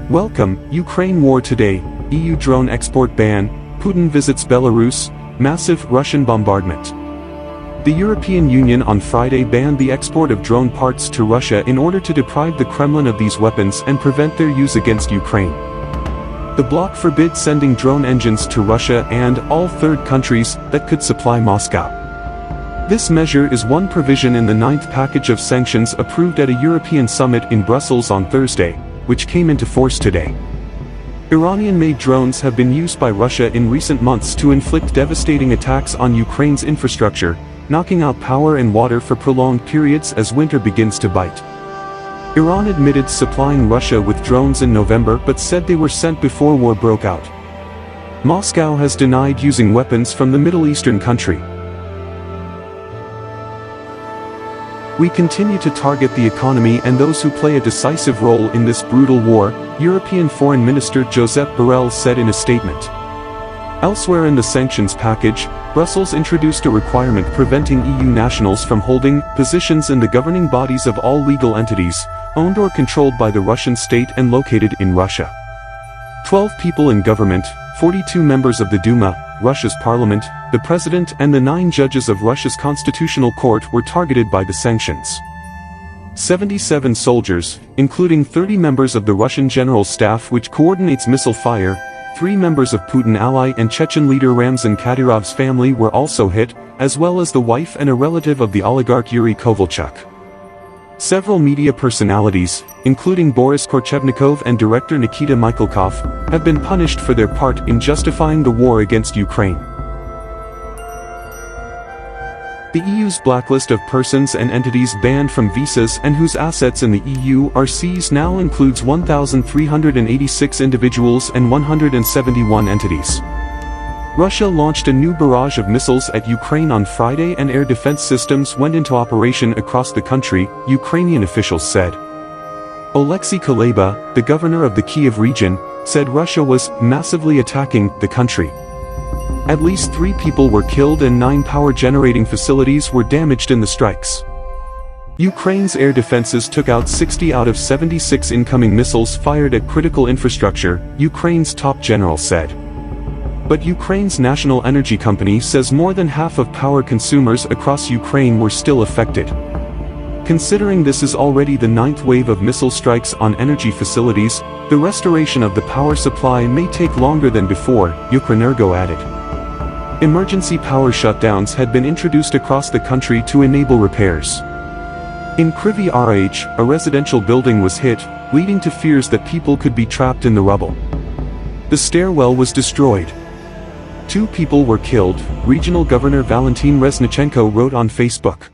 Welcome, Ukraine War Today, EU drone export ban, Putin visits Belarus, massive Russian bombardment. The European Union on Friday banned the export of drone parts to Russia in order to deprive the Kremlin of these weapons and prevent their use against Ukraine. The bloc forbids sending drone engines to Russia and all third countries that could supply Moscow. This measure is one provision in the 9th package of sanctions approved at a European summit in Brussels on Thursday, which came into force today. Iranian-made drones have been used by Russia in recent months to inflict devastating attacks on Ukraine's infrastructure, knocking out power and water for prolonged periods as winter begins to bite. Iran admitted supplying Russia with drones in November but said they were sent before war broke out. Moscow has denied using weapons from the Middle Eastern country. We continue to target the economy and those who play a decisive role in this brutal war, European Foreign Minister Josep Borrell said in a statement. Elsewhere in the sanctions package, Brussels introduced a requirement preventing EU nationals from holding positions in the governing bodies of all legal entities, owned or controlled by the Russian state and located in Russia. 12 people in government, 42 members of the Duma, Russia's parliament, the president and the 9 judges of Russia's constitutional court were targeted by the sanctions. 77 soldiers, including 30 members of the Russian General Staff which coordinates missile fire, 3 members of Putin ally and Chechen leader Ramzan Kadyrov's family were also hit, as well as the wife and a relative of the oligarch Yuri Kovalchuk. Several media personalities, including Boris Korchevnikov and director Nikita Mikhalkov, have been punished for their part in justifying the war against Ukraine. The EU's blacklist of persons and entities banned from visas and whose assets in the EU are seized now includes 1,386 individuals and 171 entities. Russia launched a new barrage of missiles at Ukraine on Friday and air defense systems went into operation across the country, Ukrainian officials said. Oleksiy Kuleba, the governor of the Kyiv region, said Russia was massively attacking the country. At least 3 people were killed and 9 power-generating facilities were damaged in the strikes. Ukraine's air defenses took out 60 out of 76 incoming missiles fired at critical infrastructure, Ukraine's top general said. But Ukraine's national energy company says more than half of power consumers across Ukraine were still affected. Considering this is already the 9th wave of missile strikes on energy facilities, the restoration of the power supply may take longer than before, Ukrenergo added. Emergency power shutdowns had been introduced across the country to enable repairs. In Kryvyi Rih, a residential building was hit, leading to fears that people could be trapped in the rubble. The stairwell was destroyed. 2 people were killed, Regional Governor Valentin Reznichenko wrote on Facebook.